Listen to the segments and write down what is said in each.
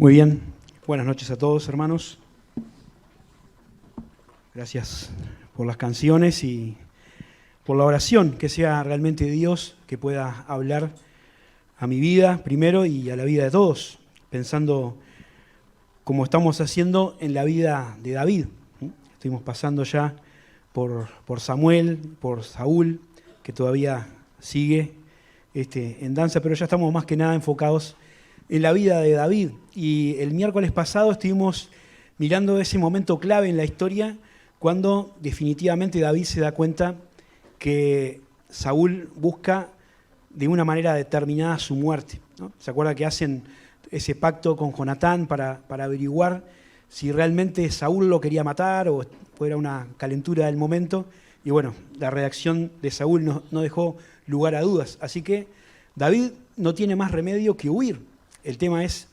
Muy bien, buenas noches a todos, hermanos. Gracias por las canciones y por la oración, que sea realmente Dios que pueda hablar a mi vida primero y a la vida de todos, pensando como estamos haciendo en la vida de David. Estuvimos pasando ya por Samuel, por Saúl, que todavía sigue en danza, pero ya estamos más que nada enfocados en la vida de David. Y el miércoles pasado estuvimos mirando ese momento clave en la historia cuando definitivamente David se da cuenta que Saúl busca de una manera determinada su muerte, ¿no? ¿Se acuerda que hacen ese pacto con Jonatán para averiguar si realmente Saúl lo quería matar o era una calentura del momento? Y bueno, la reacción de Saúl no dejó lugar a dudas. Así que David no tiene más remedio que huir. El tema es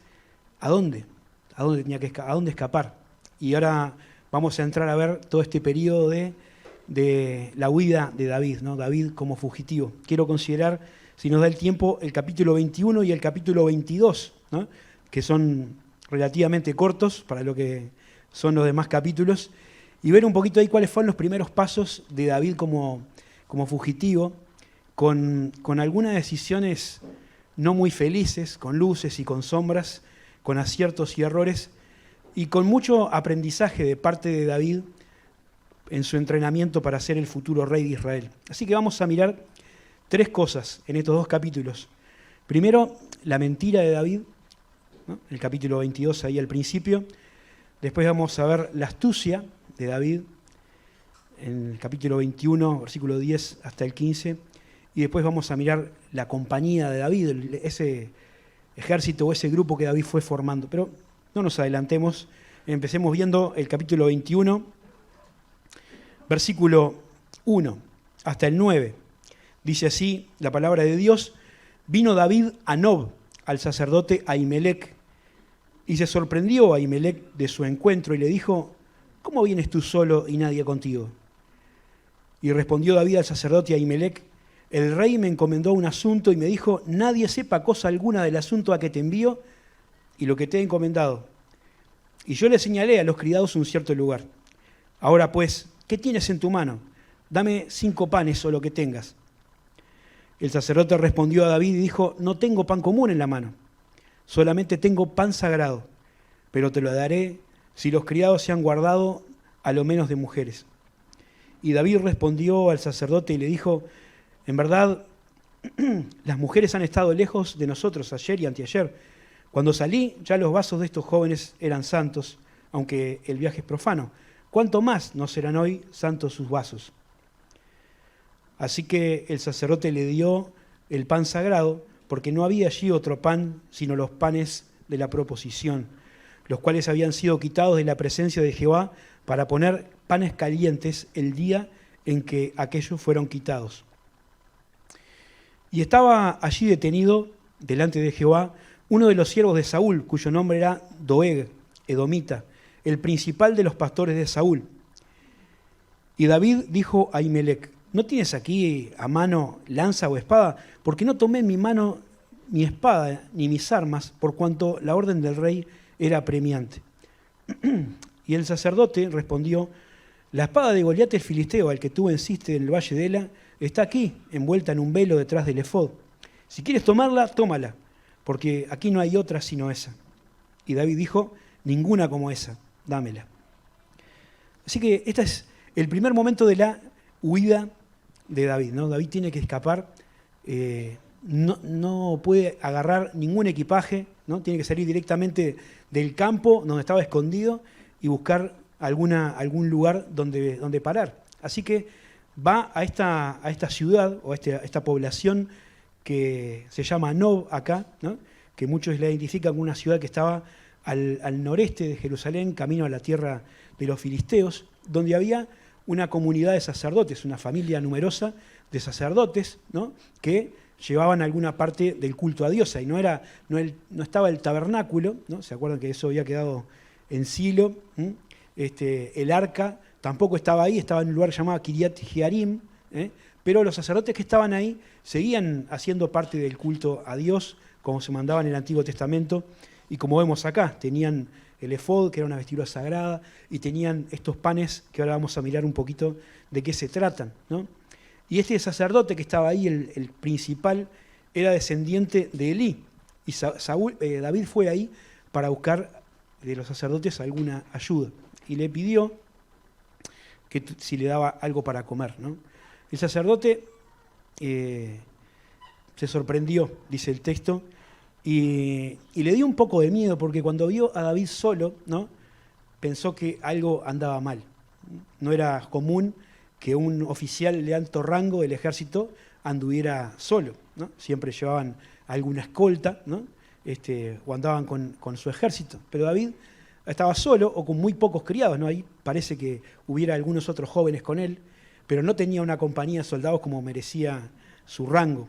¿a dónde? ¿A dónde escapar? Y ahora vamos a entrar a ver todo este periodo de la huida de David, ¿no? David como fugitivo. Quiero considerar, si nos da el tiempo, el capítulo 21 y el capítulo 22, ¿no? Que son relativamente cortos para lo que son los demás capítulos, y ver un poquito ahí cuáles fueron los primeros pasos de David como fugitivo, con algunas decisiones no muy felices, con luces y con sombras, con aciertos y errores, y con mucho aprendizaje de parte de David en su entrenamiento para ser el futuro rey de Israel. Así que vamos a mirar tres cosas en estos dos capítulos. Primero, la mentira de David, ¿no? El capítulo 22 ahí al principio. Después vamos a ver la astucia de David, en el capítulo 21, versículo 10 hasta el 15. Y después vamos a mirar la compañía de David, ese ejército o ese grupo que David fue formando. Pero no nos adelantemos, empecemos viendo el capítulo 21, versículo 1 hasta el 9. Dice así la palabra de Dios: vino David a Nob, al sacerdote Ahimelech, y se sorprendió Ahimelech de su encuentro y le dijo: ¿cómo vienes tú solo y nadie contigo? Y respondió David al sacerdote Ahimelech: el rey me encomendó un asunto y me dijo: nadie sepa cosa alguna del asunto a que te envío y lo que te he encomendado. Y yo le señalé a los criados un cierto lugar. Ahora pues, ¿qué tienes en tu mano? Dame 5 panes o lo que tengas. El sacerdote respondió a David y dijo: no tengo pan común en la mano, solamente tengo pan sagrado, pero te lo daré si los criados se han guardado a lo menos de mujeres. Y David respondió al sacerdote y le dijo: en verdad, las mujeres han estado lejos de nosotros ayer y anteayer. Cuando salí, ya los vasos de estos jóvenes eran santos, aunque el viaje es profano. ¿Cuánto más no serán hoy santos sus vasos? Así que el sacerdote le dio el pan sagrado, porque no había allí otro pan, sino los panes de la proposición, los cuales habían sido quitados de la presencia de Jehová para poner panes calientes el día en que aquellos fueron quitados. Y estaba allí detenido delante de Jehová uno de los siervos de Saúl, cuyo nombre era Doeg, edomita, el principal de los pastores de Saúl. Y David dijo a Ahimelech: ¿no tienes aquí a mano lanza o espada? Porque no tomé en mi mano ni espada ni mis armas, por cuanto la orden del rey era apremiante. Y el sacerdote respondió: la espada de Goliat el filisteo, al que tú venciste en el valle de Ela, está aquí, envuelta en un velo detrás del efod. Si quieres tomarla, tómala, porque aquí no hay otra sino esa. Y David dijo: ninguna como esa, dámela. Así que este es el primer momento de la huida de David, ¿no? David tiene que escapar, no puede agarrar ningún equipaje, ¿no? Tiene que salir directamente del campo donde estaba escondido y buscar algún lugar donde parar. Así que va a esta ciudad o a esta población que se llama Nob acá, ¿no? Que muchos la identifican como una ciudad que estaba al noreste de Jerusalén, camino a la tierra de los filisteos, donde había una comunidad de sacerdotes, una familia numerosa de sacerdotes, ¿no? Que llevaban alguna parte del culto a Dios. Y no estaba el tabernáculo, ¿no? ¿Se acuerdan que eso había quedado en Silo? El arca tampoco estaba ahí, estaba en un lugar llamado Kiriat Jearim, pero los sacerdotes que estaban ahí seguían haciendo parte del culto a Dios, como se mandaba en el Antiguo Testamento, Y como vemos acá, tenían el efod, que era una vestidura sagrada, y tenían estos panes que ahora vamos a mirar un poquito de qué se tratan, ¿no? Y este sacerdote que estaba ahí, el principal, era descendiente de Elí. Y David fue ahí para buscar de los sacerdotes alguna ayuda. Y le pidió que si le daba algo para comer, ¿no? El sacerdote se sorprendió, dice el texto, y le dio un poco de miedo, porque cuando vio a David solo, ¿no?, pensó que algo andaba mal. No era común que un oficial de alto rango del ejército anduviera solo, ¿no? Siempre llevaban alguna escolta, ¿no?, o andaban con su ejército. Pero David estaba solo o con muy pocos criados, ¿no? Ahí parece que hubiera algunos otros jóvenes con él, pero no tenía una compañía de soldados como merecía su rango.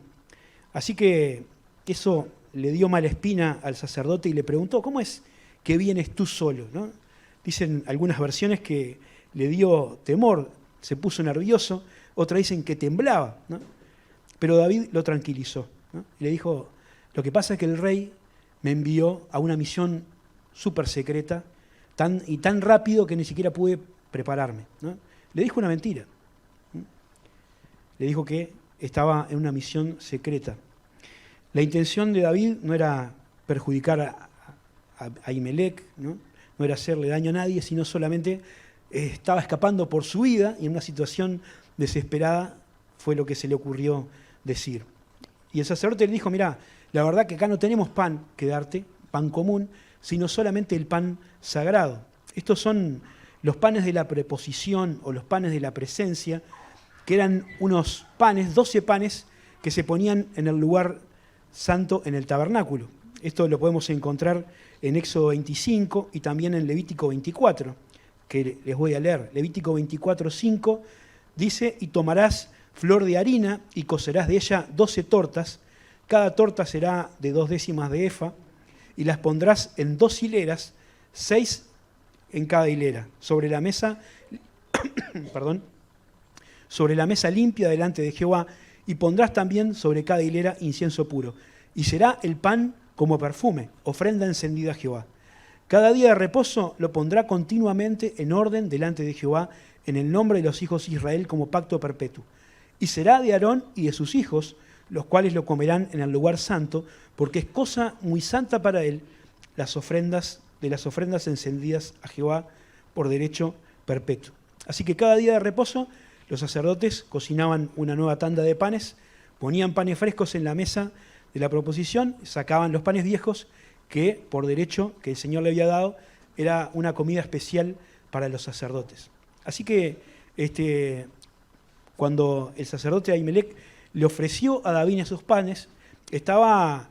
Así que eso le dio mala espina al sacerdote y le preguntó, ¿cómo es que vienes tú solo?, ¿no? Dicen algunas versiones que le dio temor, se puso nervioso, otras dicen que temblaba, ¿no? Pero David lo tranquilizó, ¿no? Y le dijo, lo que pasa es que el rey me envió a una misión súper secreta y tan rápido que ni siquiera pude prepararme, ¿no? Le dijo una mentira, ¿no? Le dijo que estaba en una misión secreta. La intención de David no era perjudicar a Ahimelech, ¿no? No era hacerle daño a nadie, sino solamente estaba escapando por su vida y en una situación desesperada fue lo que se le ocurrió decir. Y el sacerdote le dijo, mirá, la verdad que acá no tenemos pan que darte, pan común, sino solamente el pan sagrado. Estos son los panes de la preposición o los panes de la presencia, que eran unos panes, 12 panes, que se ponían en el lugar santo en el tabernáculo. Esto lo podemos encontrar en Éxodo 25 y también en Levítico 24, que les voy a leer. Levítico 24:5 dice, y tomarás flor de harina y cocerás de ella 12 tortas, cada torta será de 2 décimas de efa, y las pondrás en 2 hileras, 6 en cada hilera, sobre la mesa, sobre la mesa limpia delante de Jehová, y pondrás también sobre cada hilera incienso puro, y será el pan como perfume, ofrenda encendida a Jehová. Cada día de reposo lo pondrá continuamente en orden delante de Jehová, en el nombre de los hijos de Israel como pacto perpetuo. Y será de Aarón y de sus hijos, los cuales lo comerán en el lugar santo, porque es cosa muy santa para él las ofrendas encendidas a Jehová por derecho perpetuo. Así que cada día de reposo los sacerdotes cocinaban una nueva tanda de panes, ponían panes frescos en la mesa de la proposición, sacaban los panes viejos que por derecho que el Señor le había dado era una comida especial para los sacerdotes. Así que cuando el sacerdote Ahimelech le ofreció a David esos panes, estaba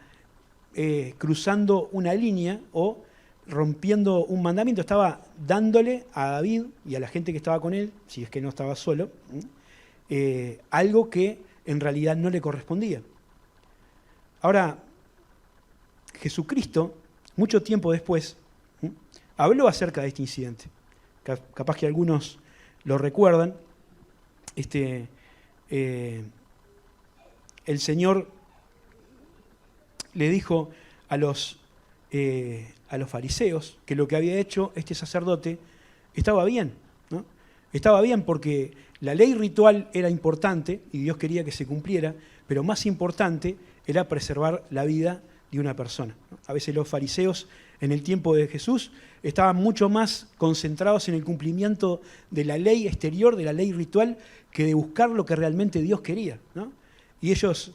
cruzando una línea o rompiendo un mandamiento, estaba dándole a David y a la gente que estaba con él, si es que no estaba solo, algo que en realidad no le correspondía. Ahora, Jesucristo, mucho tiempo después, habló acerca de este incidente. Capaz que algunos lo recuerdan. El Señor le dijo a los fariseos que lo que había hecho este sacerdote estaba bien, ¿no? Estaba bien porque la ley ritual era importante y Dios quería que se cumpliera, pero más importante era preservar la vida de una persona, ¿no? A veces los fariseos en el tiempo de Jesús estaban mucho más concentrados en el cumplimiento de la ley exterior, de la ley ritual, que de buscar lo que realmente Dios quería, ¿no? Y ellos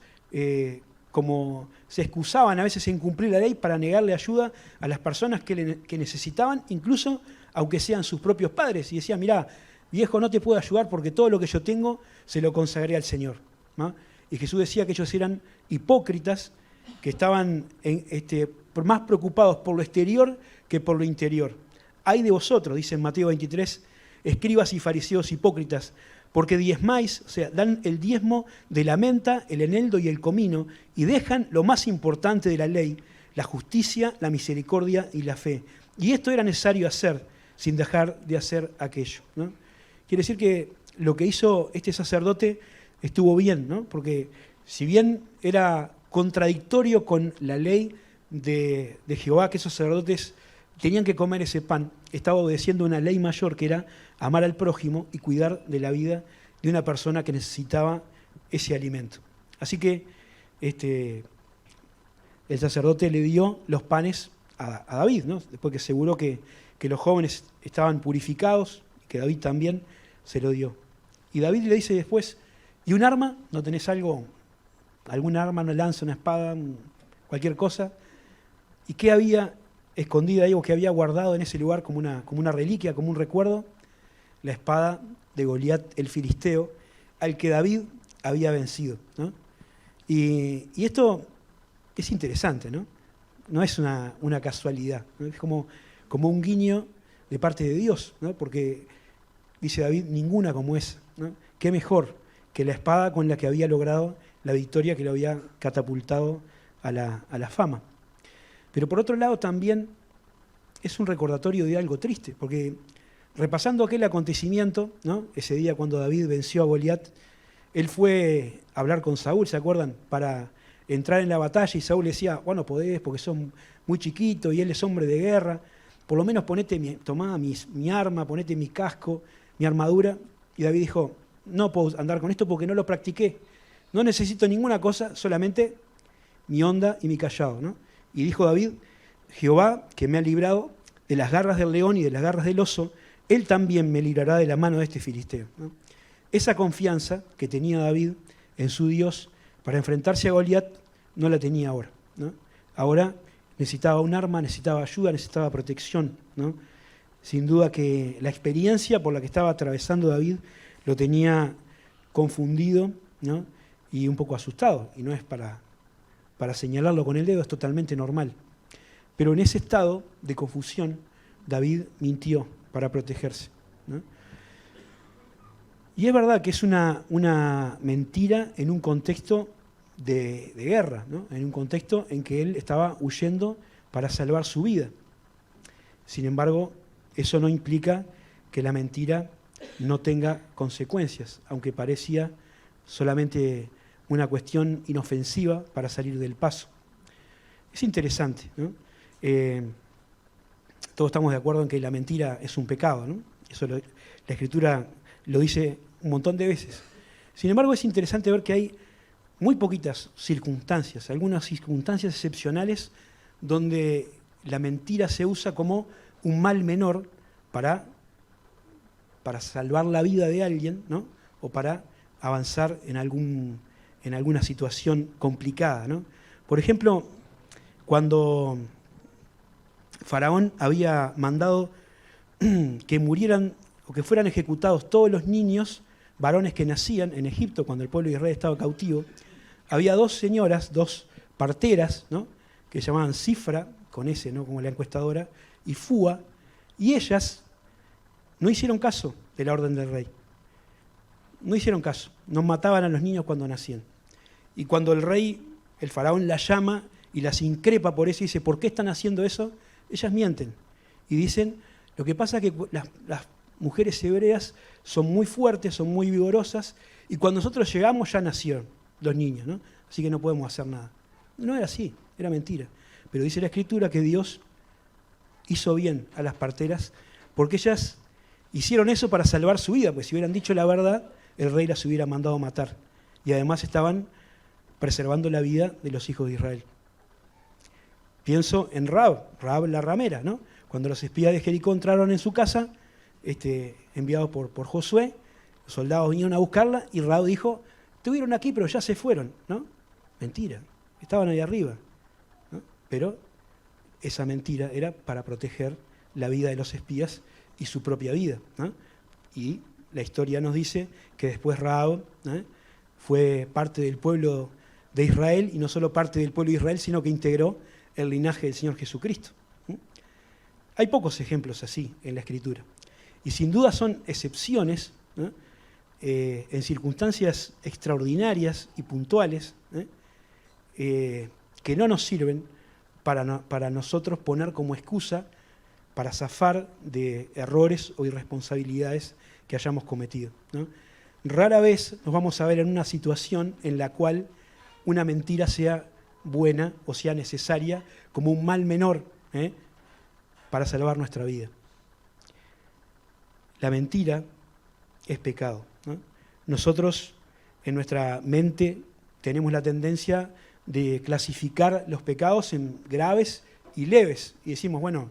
como se excusaban a veces en cumplir la ley para negarle ayuda a las personas que necesitaban, incluso aunque sean sus propios padres, y decían, mirá, viejo, no te puedo ayudar porque todo lo que yo tengo se lo consagré al Señor, ¿no? Y Jesús decía que ellos eran hipócritas, que estaban más preocupados por lo exterior que por lo interior. Ay de vosotros, dice en Mateo 23, escribas y fariseos hipócritas, porque diezmáis, o sea, dan el diezmo de la menta, el eneldo y el comino, y dejan lo más importante de la ley, la justicia, la misericordia y la fe. Y esto era necesario hacer, sin dejar de hacer aquello, ¿no? Quiere decir que lo que hizo este sacerdote estuvo bien, ¿no? Porque si bien era contradictorio con la ley de Jehová, que esos sacerdotes tenían que comer ese pan, estaba obedeciendo una ley mayor, que era amar al prójimo y cuidar de la vida de una persona que necesitaba ese alimento. Así que el sacerdote le dio los panes a David, ¿no? Después que aseguró que los jóvenes estaban purificados, que David también se lo dio. Y David le dice después, ¿y un arma? ¿No tenés algo? ¿Algún arma, una lanza, una espada, cualquier cosa? ¿Y qué había escondido ahí o qué había guardado en ese lugar como una reliquia, como un recuerdo? La espada de Goliat, el filisteo, al que David había vencido, ¿no? Y esto es interesante, ¿no? No es una casualidad, ¿no? Es como un guiño de parte de Dios, ¿no? Porque dice David, ninguna como esa, ¿no? Qué mejor que la espada con la que había logrado la victoria que lo había catapultado a la fama. Pero por otro lado también es un recordatorio de algo triste, porque repasando aquel acontecimiento, ¿no? Ese día cuando David venció a Goliat, él fue a hablar con Saúl, ¿se acuerdan? Para entrar en la batalla, y Saúl le decía, bueno, podés porque sos muy chiquito y él es hombre de guerra, por lo menos tomá mi arma, ponete mi casco, mi armadura. Y David dijo, no puedo andar con esto porque no lo practiqué, no necesito ninguna cosa, solamente mi honda y mi cayado, ¿no? Y dijo David, Jehová, que me ha librado de las garras del león y de las garras del oso, él también me librará de la mano de este filisteo, ¿no? Esa confianza que tenía David en su Dios para enfrentarse a Goliat no la tenía ahora, ¿no? Ahora necesitaba un arma, necesitaba ayuda, necesitaba protección, ¿no? Sin duda que la experiencia por la que estaba atravesando David lo tenía confundido, ¿no? Y un poco asustado, y no es para señalarlo con el dedo, es totalmente normal. Pero en ese estado de confusión, David mintió para protegerse, ¿no? Y es verdad que es una mentira en un contexto de guerra, ¿no? En un contexto en que él estaba huyendo para salvar su vida. Sin embargo, eso no implica que la mentira no tenga consecuencias, aunque parecía solamente una cuestión inofensiva para salir del paso. Es interesante, ¿no? Todos estamos de acuerdo en que la mentira es un pecado, ¿no? Eso la Escritura lo dice un montón de veces. Sin embargo, es interesante ver que hay muy poquitas circunstancias, algunas circunstancias excepcionales donde la mentira se usa como un mal menor para salvar la vida de alguien, ¿no? O para avanzar en alguna situación complicada, ¿no? Por ejemplo, cuando Faraón había mandado que murieran o que fueran ejecutados todos los niños varones que nacían en Egipto cuando el pueblo de Israel estaba cautivo, había dos señoras, dos parteras, ¿no? Que se llamaban Cifra, con ese, ¿no? Como la encuestadora, y Fúa, y ellas no hicieron caso de la orden del rey. No hicieron caso, no mataban a los niños cuando nacían. Y cuando el rey, el faraón, las llama y las increpa por eso y dice, ¿por qué están haciendo eso? Ellas mienten y dicen, lo que pasa es que las mujeres hebreas son muy fuertes, son muy vigorosas, y cuando nosotros llegamos ya nacieron los niños, ¿no? Así que no podemos hacer nada. No era así, era mentira. Pero dice la Escritura que Dios hizo bien a las parteras porque ellas hicieron eso para salvar su vida, pues si hubieran dicho la verdad, el rey las hubiera mandado matar. Y además estaban preservando la vida de los hijos de Israel. Pienso en Rahab la ramera, ¿no? Cuando los espías de Jericó entraron en su casa, enviados por Josué, los soldados vinieron a buscarla y Rahab dijo, estuvieron aquí pero ya se fueron, ¿no? Mentira, estaban ahí arriba, ¿no? Pero esa mentira era para proteger la vida de los espías y su propia vida, ¿no? Y la historia nos dice que después Rahab, ¿no? Fue parte del pueblo de Israel, y no solo parte del pueblo de Israel, sino que integró el linaje del Señor Jesucristo. Hay pocos ejemplos así en la Escritura. Y sin duda son excepciones, ¿no? En circunstancias extraordinarias y puntuales, que no nos sirven para nosotros poner como excusa para zafar de errores o irresponsabilidades que hayamos cometido, ¿no? Rara vez nos vamos a ver en una situación en la cual una mentira sea buena o sea necesaria como un mal menor para salvar nuestra vida. La mentira es pecado, ¿no? Nosotros en nuestra mente tenemos la tendencia de clasificar los pecados en graves y leves. Y decimos, bueno,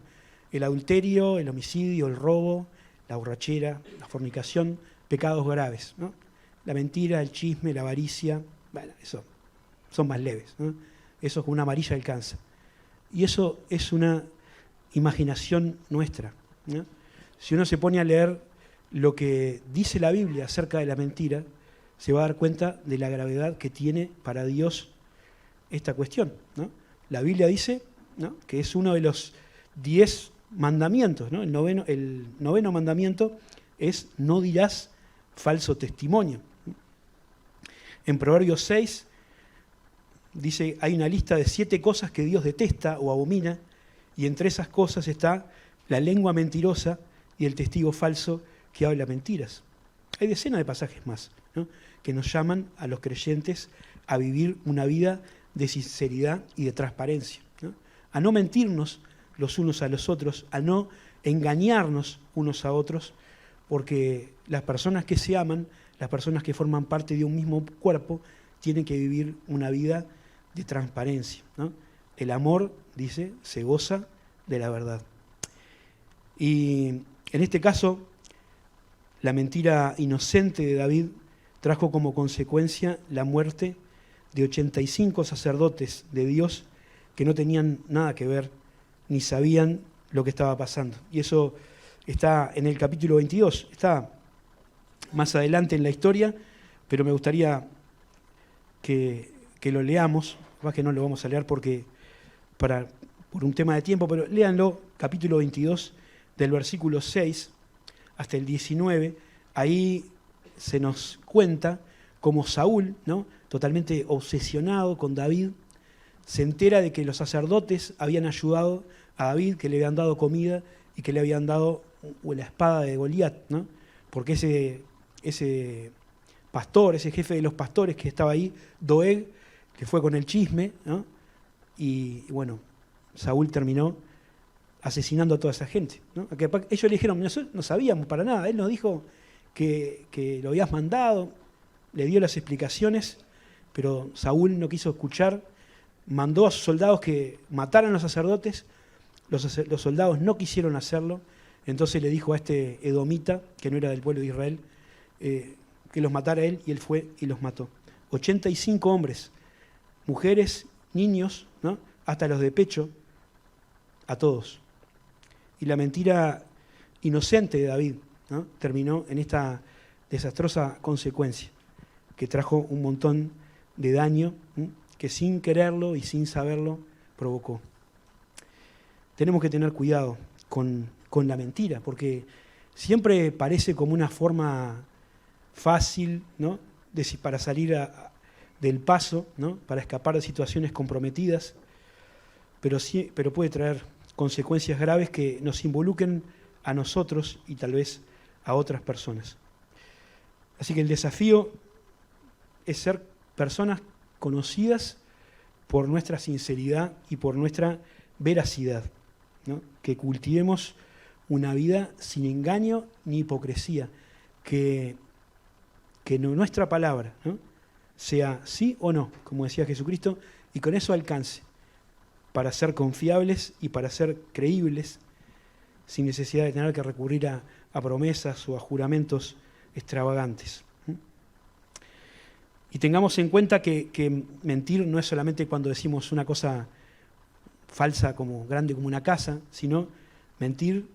el adulterio, el homicidio, el robo, la borrachera, la fornicación, pecados graves, ¿no? La mentira, el chisme, la avaricia, bueno, eso son más leves, ¿no? Eso con una amarilla alcanza. Y eso es una imaginación nuestra, ¿no? Si uno se pone a leer lo que dice la Biblia acerca de la mentira, se va a dar cuenta de la gravedad que tiene para Dios esta cuestión, ¿no? La Biblia dice, ¿no?, que es uno de los 10 mandamientos, ¿no? El noveno mandamiento es no dirás falso testimonio. En Proverbios 6 dice, hay una lista de 7 cosas que Dios detesta o abomina, y entre esas cosas está la lengua mentirosa y el testigo falso que habla mentiras. Hay decenas de pasajes más, ¿no?, que nos llaman a los creyentes a vivir una vida de sinceridad y de transparencia, ¿no?, a no mentirnos los unos a los otros, a no engañarnos unos a otros, porque las personas que se aman, las personas que forman parte de un mismo cuerpo, tienen que vivir una vida de transparencia, ¿no? El amor, dice, se goza de la verdad. Y en este caso, la mentira inocente de David trajo como consecuencia la muerte de 85 sacerdotes de Dios que no tenían nada que ver ni sabían lo que estaba pasando. Y eso está en el capítulo 22, está más adelante en la historia, pero me gustaría que lo leamos. Capaz que no lo vamos a leer por un tema de tiempo, pero léanlo, capítulo 22, del versículo 6 hasta el 19. Ahí se nos cuenta cómo Saúl, ¿no?, totalmente obsesionado con David, se entera de que los sacerdotes habían ayudado a David, que le habían dado comida y que le habían dado la espada de Goliat, ¿no? Porque ese pastor, ese jefe de los pastores que estaba ahí, Doeg, que fue con el chisme, ¿no?, y bueno, Saúl terminó asesinando a toda esa gente, ¿no? Ellos le dijeron, nosotros no sabíamos para nada, él nos dijo que lo habías mandado, le dio las explicaciones, pero Saúl no quiso escuchar, mandó a sus soldados que mataran a los sacerdotes, los soldados no quisieron hacerlo, entonces le dijo a este edomita, que no era del pueblo de Israel, que los matara él, y él fue y los mató. 85 hombres, mujeres, niños, ¿no?, hasta los de pecho, a todos. Y la mentira inocente de David, ¿no?, terminó en esta desastrosa consecuencia, que trajo un montón de daño, ¿sí?, que sin quererlo y sin saberlo provocó. Tenemos que tener cuidado con la mentira, porque siempre parece como una forma fácil, ¿no?, para salir del paso, ¿no?, para escapar de situaciones comprometidas, pero puede traer consecuencias graves que nos involucren a nosotros y tal vez a otras personas. Así que el desafío es ser personas conocidas por nuestra sinceridad y por nuestra veracidad, ¿no?, que cultivemos una vida sin engaño ni hipocresía, que nuestra palabra, ¿no?, sea sí o no, como decía Jesucristo, y con eso alcance para ser confiables y para ser creíbles, sin necesidad de tener que recurrir a promesas o a juramentos extravagantes. Y tengamos en cuenta que mentir no es solamente cuando decimos una cosa falsa, grande como una casa, sino mentir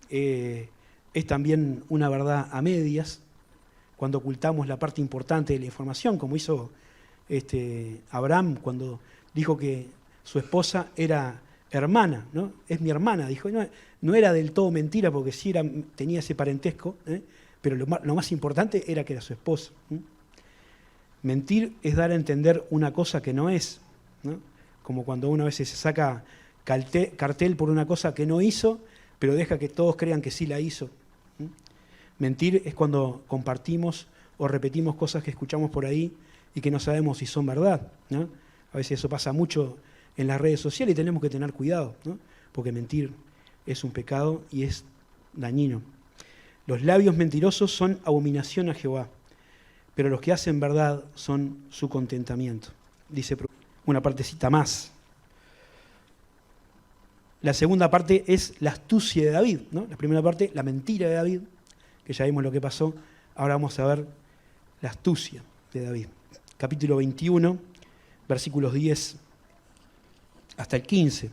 es también una verdad a medias, cuando ocultamos la parte importante de la información, como hizo Abraham cuando dijo que su esposa era hermana, ¿no? Es mi hermana, dijo. No era del todo mentira, porque sí tenía ese parentesco, pero lo más importante era que era su esposa. Mentir es dar a entender una cosa que no es, ¿no? Como cuando uno a veces se saca cartel por una cosa que no hizo, pero deja que todos crean que sí la hizo. Mentir es cuando compartimos o repetimos cosas que escuchamos por ahí y que no sabemos si son verdad, ¿no? A veces eso pasa mucho en las redes sociales y tenemos que tener cuidado, ¿no? Porque mentir es un pecado y es dañino. Los labios mentirosos son abominación a Jehová, pero los que hacen verdad son su contentamiento. Dice una partecita más. La segunda parte es la astucia de David, ¿no? La primera parte, la mentira de David, que ya vimos lo que pasó. Ahora vamos a ver la astucia de David. Capítulo 21, versículos 10 hasta el 15.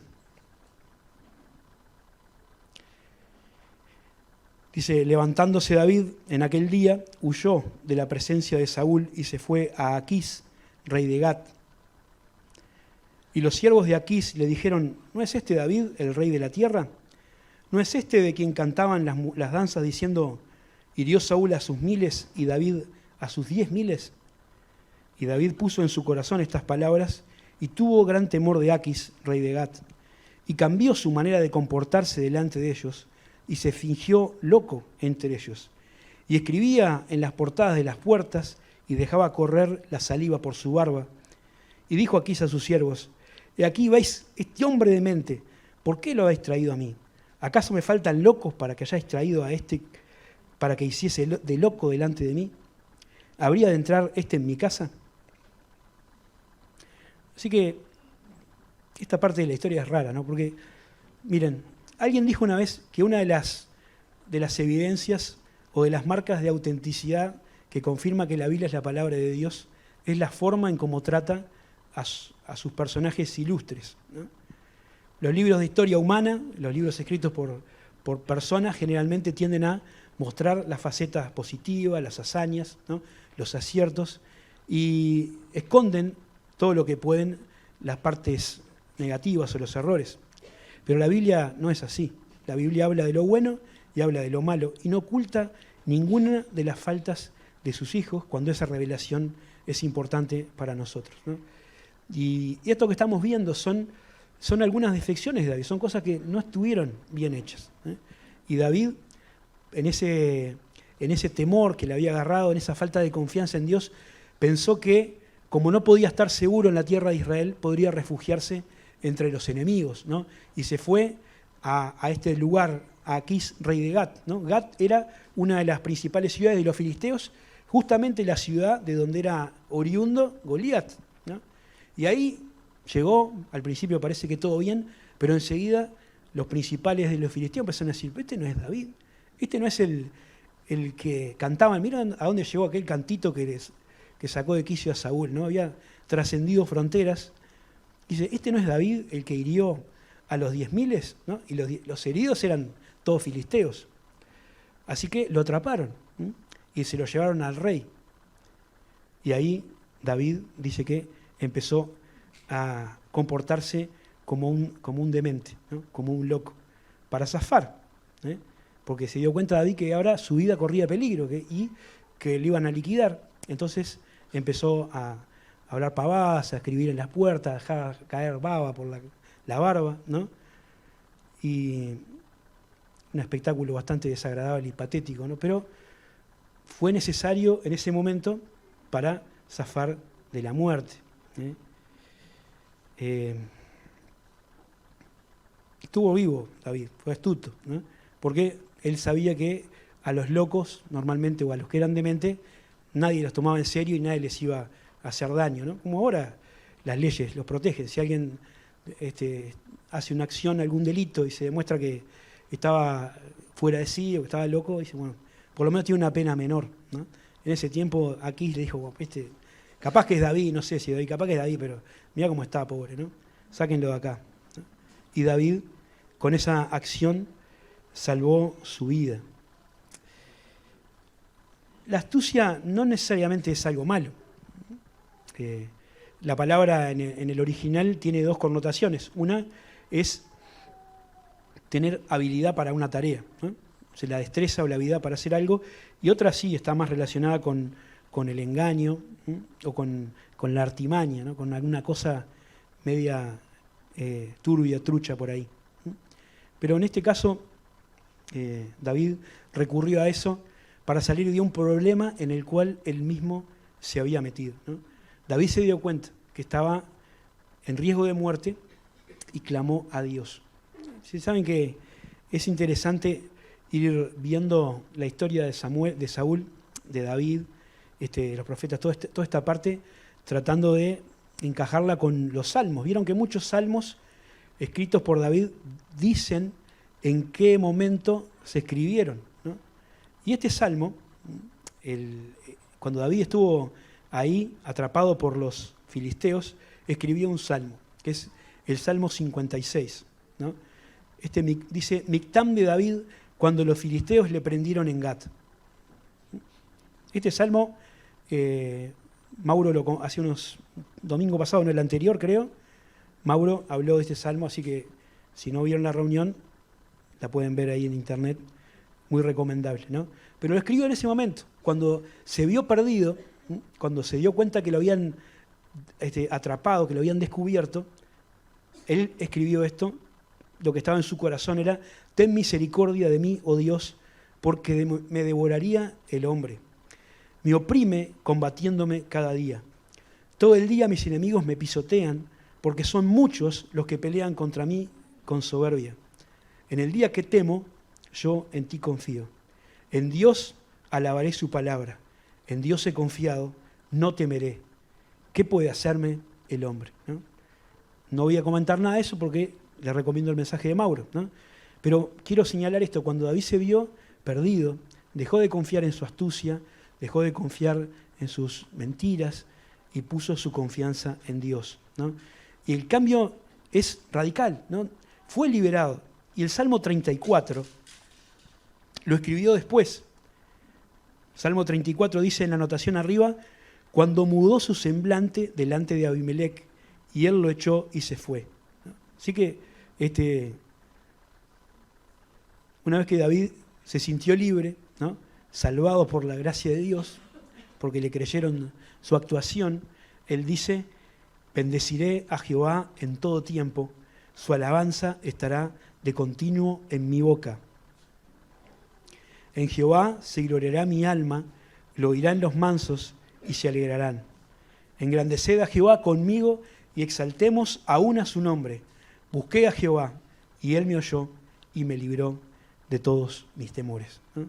Dice, levantándose David en aquel día, huyó de la presencia de Saúl y se fue a Aquís, rey de Gat. Y los siervos de Aquís le dijeron, ¿no es este David el rey de la tierra? ¿No es este de quien cantaban las danzas diciendo, hirió Saúl a sus 1000 y David a sus 10.000? Y David puso en su corazón estas palabras y tuvo gran temor de Aquís, rey de Gat, y cambió su manera de comportarse delante de ellos y se fingió loco entre ellos. Y escribía en las portadas de las puertas y dejaba correr la saliva por su barba. Y dijo Aquís a sus siervos, he aquí veis este hombre de mente, ¿por qué lo habéis traído a mí? ¿Acaso me faltan locos para que hayáis traído a este, para que hiciese de loco delante de mí? ¿Habría de entrar este en mi casa? Así que esta parte de la historia es rara, ¿no? Porque, miren, alguien dijo una vez que una de las evidencias o de las marcas de autenticidad que confirma que la Biblia es la palabra de Dios es la forma en cómo trata a sus personajes ilustres, ¿no? Los libros de historia humana, los libros escritos por personas, generalmente tienden a mostrar las facetas positivas, las hazañas, ¿no? Los aciertos, y esconden todo lo que pueden las partes negativas o los errores. Pero la Biblia no es así. La Biblia habla de lo bueno y habla de lo malo y no oculta ninguna de las faltas de sus hijos cuando esa revelación es importante para nosotros, ¿no? Y esto que estamos viendo son algunas defecciones de David, son cosas que no estuvieron bien hechas, ¿eh? Y David, en ese temor que le había agarrado, en esa falta de confianza en Dios, pensó que como no podía estar seguro en la tierra de Israel, podría refugiarse entre los enemigos, ¿no? Y se fue a este lugar, a Aquís, rey de Gat, ¿no? Gat era una de las principales ciudades de los filisteos, justamente la ciudad de donde era oriundo Goliat, ¿no? Y ahí llegó, al principio parece que todo bien, pero enseguida los principales de los filisteos empezaron a decir, este no es David, este no es el que cantaba, miren a dónde llegó aquel cantito que sacó de quicio a Saúl, ¿no? Había trascendido fronteras. Dice, este no es David el que hirió a los 10.000, ¿no? Y los heridos eran todos filisteos. Así que lo atraparon, ¿sí? Y se lo llevaron al rey. Y ahí David dice que empezó a comportarse como un demente, ¿no? Como un loco, para zafar, ¿eh? Porque se dio cuenta David que ahora su vida corría peligro y que le iban a liquidar. Entonces empezó a hablar pavadas, a escribir en las puertas, a dejar caer baba por la barba, ¿no? Y un espectáculo bastante desagradable y patético, ¿no? Pero fue necesario en ese momento para zafar de la muerte, ¿eh? Estuvo vivo David, fue astuto, ¿no? Porque él sabía que a los locos, normalmente, o a los que eran demente, nadie los tomaba en serio y nadie les iba a hacer daño, ¿no? Como ahora las leyes los protegen. Si alguien hace una acción, algún delito, y se demuestra que estaba fuera de sí o que estaba loco, dice, bueno, por lo menos tiene una pena menor, ¿no? En ese tiempo aquí le dijo, capaz que es David, no sé si David, capaz que es David, pero mira cómo está, pobre, ¿no? Sáquenlo de acá, ¿no? Y David, con esa acción, salvó su vida. La astucia no necesariamente es algo malo. La palabra en el original tiene dos connotaciones. Una es tener habilidad para una tarea, ¿no? O sea, la destreza o la habilidad para hacer algo, y otra sí está más relacionada con el engaño, ¿no? O con la artimaña, ¿no? Con alguna cosa media turbia, trucha por ahí, ¿no? Pero en este caso, David recurrió a eso para salir de un problema en el cual él mismo se había metido, ¿no? David se dio cuenta que estaba en riesgo de muerte y clamó a Dios. ¿Sí saben que es interesante ir viendo la historia de Saúl, de David, los profetas, toda esta parte, tratando de encajarla con los salmos? Vieron que muchos salmos escritos por David dicen en qué momento se escribieron, ¿no? Y este salmo, cuando David estuvo ahí atrapado por los filisteos, escribió un salmo, que es el Salmo 56, ¿no? Dice, Mictam de David, cuando los filisteos le prendieron en Gat. Este salmo, Mauro hace unos domingo pasado, no el anterior creo, Mauro habló de este salmo, así que si no vieron la reunión, la pueden ver ahí en internet, muy recomendable, ¿no? Pero lo escribió en ese momento, cuando se vio perdido, cuando se dio cuenta que lo habían atrapado, que lo habían descubierto, él escribió esto. Lo que estaba en su corazón era: ten misericordia de mí, oh Dios, porque me devoraría el hombre. Me oprime combatiéndome cada día. Todo el día mis enemigos me pisotean, porque son muchos los que pelean contra mí con soberbia. En el día que temo, yo en ti confío. En Dios alabaré su palabra. En Dios he confiado, no temeré. ¿Qué puede hacerme el hombre? No voy a comentar nada de eso porque les recomiendo el mensaje de Mauro, ¿no? Pero quiero señalar esto: cuando David se vio perdido, dejó de confiar en su astucia, dejó de confiar en sus mentiras y puso su confianza en Dios, ¿no? Y el cambio es radical, ¿no? Fue liberado. Y el Salmo 34 lo escribió después. Salmo 34 dice en la anotación arriba: cuando mudó su semblante delante de Abimelec, y él lo echó y se fue. Así que una vez que David se sintió libre, ¿no?, salvado por la gracia de Dios, porque le creyeron su actuación, él dice: bendeciré a Jehová en todo tiempo, su alabanza estará de continuo en mi boca. En Jehová se gloriará mi alma, lo oirán los mansos y se alegrarán. Engrandeced a Jehová conmigo y exaltemos aún a su nombre. Busqué a Jehová y él me oyó y me libró de todos mis temores, ¿no?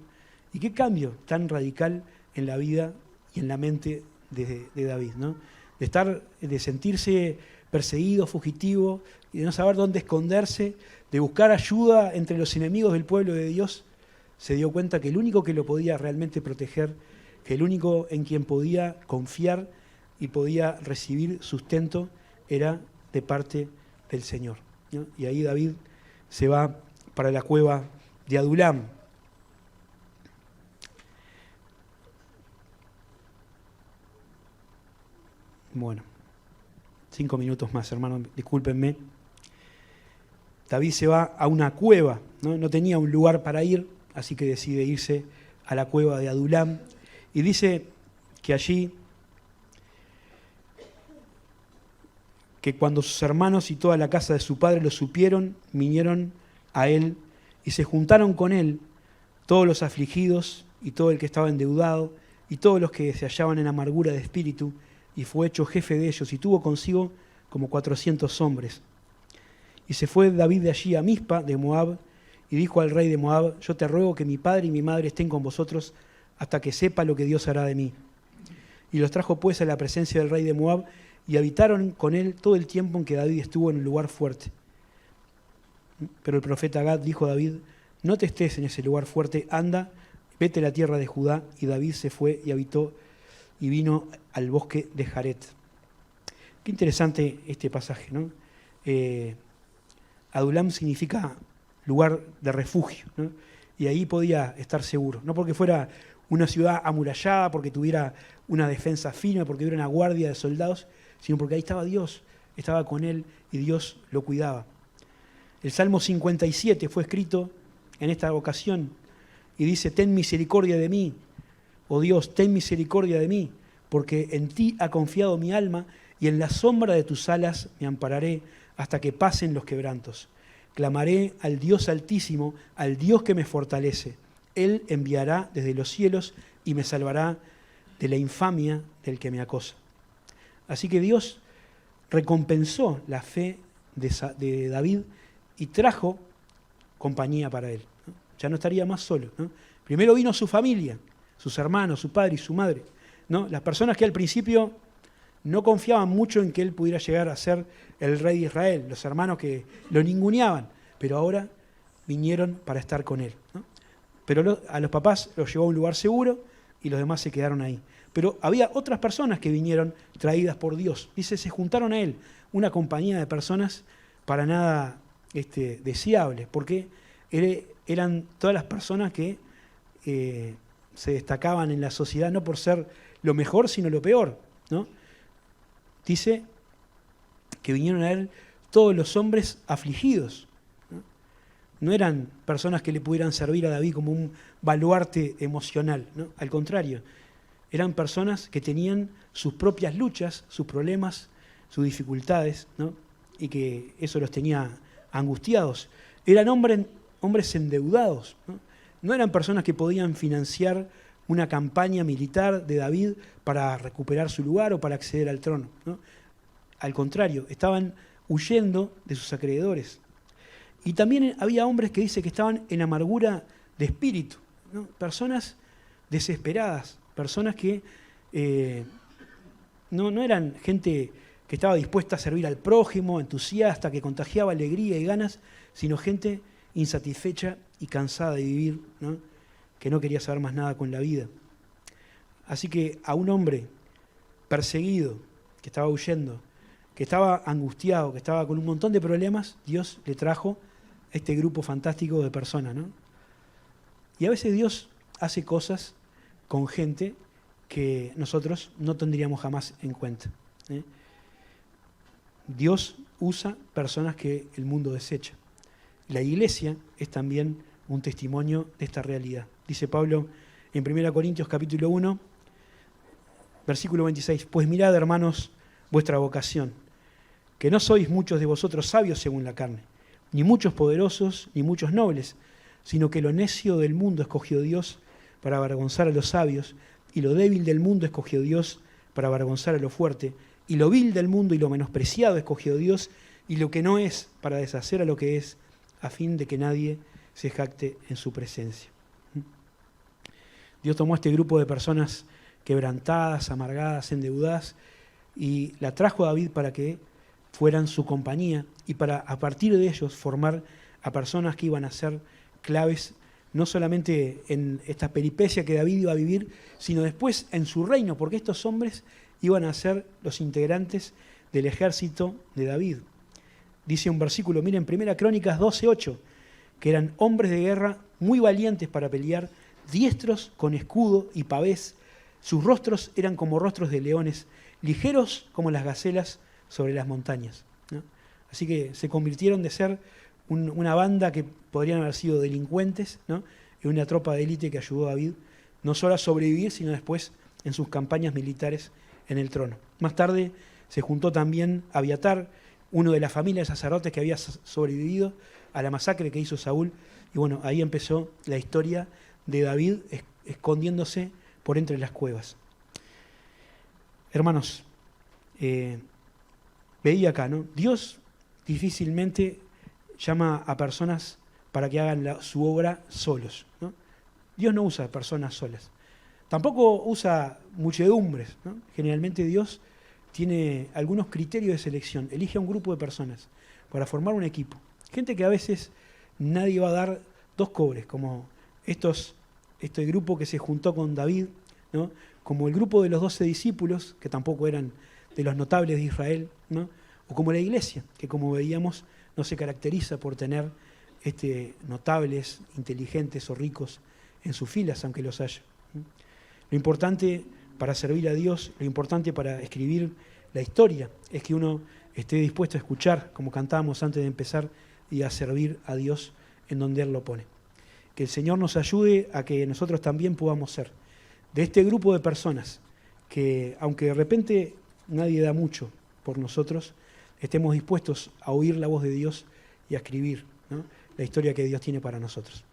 Y qué cambio tan radical en la vida y en la mente de David, ¿no? De sentirse perseguido, fugitivo, y de no saber dónde esconderse, de buscar ayuda entre los enemigos del pueblo de Dios. Se dio cuenta que el único que lo podía realmente proteger, que el único en quien podía confiar y podía recibir sustento, era de parte del Señor, ¿no? Y ahí David se va para la cueva de Adulam. Bueno, 5 minutos más, hermano, discúlpenme. David se va a una cueva, ¿no? No tenía un lugar para ir, así que decide irse a la cueva de Adulam. Y dice que allí, que cuando sus hermanos y toda la casa de su padre lo supieron, vinieron a él y se juntaron con él todos los afligidos y todo el que estaba endeudado y todos los que se hallaban en amargura de espíritu, y fue hecho jefe de ellos y tuvo consigo como 400 hombres. Y se fue David de allí a Mizpa de Moab y dijo al rey de Moab: yo te ruego que mi padre y mi madre estén con vosotros hasta que sepa lo que Dios hará de mí. Y los trajo pues a la presencia del rey de Moab y habitaron con él todo el tiempo en que David estuvo en un lugar fuerte. Pero el profeta Gad dijo a David: no te estés en ese lugar fuerte, anda, vete a la tierra de Judá. Y David se fue y habitó y vino al bosque de Jaret. Qué interesante este pasaje, ¿no? Adulam significa lugar de refugio, ¿no? Y ahí podía estar seguro, no porque fuera una ciudad amurallada, porque tuviera una defensa firme, porque hubiera una guardia de soldados, sino porque ahí estaba Dios, estaba con él y Dios lo cuidaba. El Salmo 57 fue escrito en esta ocasión y dice: ten misericordia de mí, oh Dios, ten misericordia de mí, porque en ti ha confiado mi alma y en la sombra de tus alas me ampararé hasta que pasen los quebrantos. Clamaré al Dios Altísimo, al Dios que me fortalece. Él enviará desde los cielos y me salvará de la infamia del que me acosa. Así que Dios recompensó la fe de David y trajo compañía para él, ¿no? Ya no estaría más solo, ¿no? Primero vino su familia, sus hermanos, su padre y su madre, ¿no? Las personas que al principio no confiaban mucho en que él pudiera llegar a ser el rey de Israel, los hermanos que lo ninguneaban, pero ahora vinieron para estar con él, ¿no? Pero a los papás los llevó a un lugar seguro y los demás se quedaron ahí. Pero había otras personas que vinieron traídas por Dios. Dice, se juntaron a él una compañía de personas para nada deseables, porque eran todas las personas que se destacaban en la sociedad no por ser lo mejor, sino lo peor, ¿no? Dice que vinieron a él todos los hombres afligidos, ¿no? No eran personas que le pudieran servir a David como un baluarte emocional, ¿no? Al contrario, eran personas que tenían sus propias luchas, sus problemas, sus dificultades, ¿no? Y que eso los tenía angustiados. Eran hombres endeudados, ¿no? No eran personas que podían financiar una campaña militar de David para recuperar su lugar o para acceder al trono, ¿no? Al contrario, estaban huyendo de sus acreedores. Y también había hombres que dice que estaban en amargura de espíritu, ¿no? Personas desesperadas, personas que no eran gente que estaba dispuesta a servir al prójimo, entusiasta, que contagiaba alegría y ganas, sino gente insatisfecha y cansada de vivir, ¿no? Que no quería saber más nada con la vida. Así que a un hombre perseguido, que estaba huyendo, que estaba angustiado, que estaba con un montón de problemas, Dios le trajo este grupo fantástico de personas, ¿no? Y a veces Dios hace cosas con gente que nosotros no tendríamos jamás en cuenta, ¿eh? Dios usa personas que el mundo desecha. La iglesia es también un testimonio de esta realidad. Dice Pablo en 1 Corintios capítulo 1, versículo 26, pues mirad, hermanos, vuestra vocación, que no sois muchos de vosotros sabios según la carne, ni muchos poderosos, ni muchos nobles, sino que lo necio del mundo escogió Dios para avergonzar a los sabios, y lo débil del mundo escogió Dios para avergonzar a lo fuerte, y lo vil del mundo y lo menospreciado escogió Dios, y lo que no es para deshacer a lo que es, a fin de que nadie se jacte en su presencia. Dios tomó este grupo de personas quebrantadas, amargadas, endeudadas, y la trajo a David para que fueran su compañía y para a partir de ellos formar a personas que iban a ser claves no solamente en esta peripecia que David iba a vivir, sino después en su reino, porque estos hombres iban a ser los integrantes del ejército de David. Dice un versículo, miren, 1 Crónicas 12:8, que eran hombres de guerra muy valientes para pelear, diestros con escudo y pavés, sus rostros eran como rostros de leones, ligeros como las gacelas sobre las montañas, ¿no? Así que se convirtieron de ser una banda que podrían haber sido delincuentes, ¿no? En una tropa de élite que ayudó a David no solo a sobrevivir, sino después en sus campañas militares en el trono. Más tarde se juntó también Abiatar, uno de la familia de sacerdotes que había sobrevivido a la masacre que hizo Saúl, y bueno, ahí empezó la historia de David escondiéndose por entre las cuevas. Hermanos, veía acá, ¿no? Dios difícilmente llama a personas para que hagan su obra solos, ¿no? Dios no usa personas solas. Tampoco usa muchedumbres, ¿no? Generalmente Dios tiene algunos criterios de selección. Elige a un grupo de personas para formar un equipo. Gente que a veces nadie va a dar 2 cobres, como este grupo que se juntó con David, ¿no? Como el grupo de los 12 discípulos, que tampoco eran de los notables de Israel, ¿no? O como la iglesia, que como veíamos no se caracteriza por tener notables, inteligentes o ricos en sus filas, aunque los haya. Lo importante para servir a Dios, lo importante para escribir la historia, es que uno esté dispuesto a escuchar, como cantábamos antes de empezar, y a servir a Dios en donde Él lo pone. Que el Señor nos ayude a que nosotros también podamos ser de este grupo de personas que, aunque de repente nadie da mucho por nosotros, estemos dispuestos a oír la voz de Dios y a escribir, ¿no? La historia que Dios tiene para nosotros.